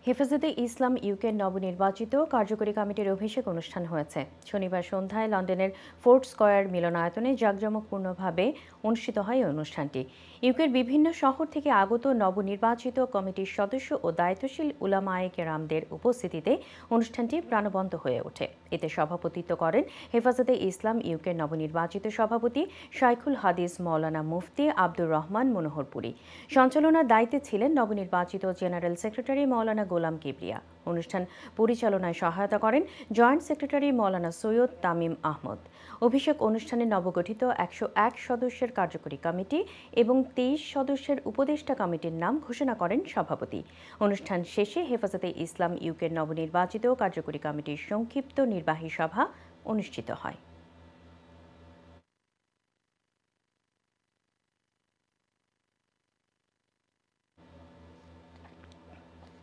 হেফাজতে ইসলাম ইউকের নবনির্বাচিত কার্যকরী কমিটির অভিষেক অনুষ্ঠান হয়েছে। শনিবার সন্ধ্যায় লন্ডনের ফোর্ট স্কয়ার মিলনায়তনে জাঁকজমকপূর্ণভাবে অনুষ্ঠিত হয় এই অনুষ্ঠানটি। ইউকের বিভিন্ন শহর থেকে আগত নবনির্বাচিত কমিটির সদস্য ও দায়িত্বশীল উলামায়ে কেরামদের উপস্থিতিতে অনুষ্ঠানটি প্রাণবন্ত হয়ে ওঠে। এতে সভাপতিত্ব করেন হেফাজতে ইসলাম ইউকের নবনির্বাচিত সভাপতি শাইখুল হাদিস মাওলানা মুফতি আব্দুর রহমান মনোহরপুরী। সঞ্চালনার দায়িত্বে ছিলেন নবনির্বাচিত জেনারেল সেক্রেটারি মাওলানা গোলাম কিবরিয়া। অনুষ্ঠান পরিচালনায় সহায়তা করেন জয়েন্ট সেক্রেটারি মাওলানা সৈয়দ তামিম আহমদ। অভিষেক অনুষ্ঠানে নবগঠিত 101 সদস্যের কার্যকরী কমিটি এবং 23 সদস্যের উপদেষ্টা কমিটির নাম ঘোষণা করেন সভাপতি। অনুষ্ঠান শেষে হেফাজতে ইসলাম ইউকের নবনির্বাচিত কার্যকরী কমিটির সংক্ষিপ্ত নির্বাহী সভা অনুষ্ঠিত হয়।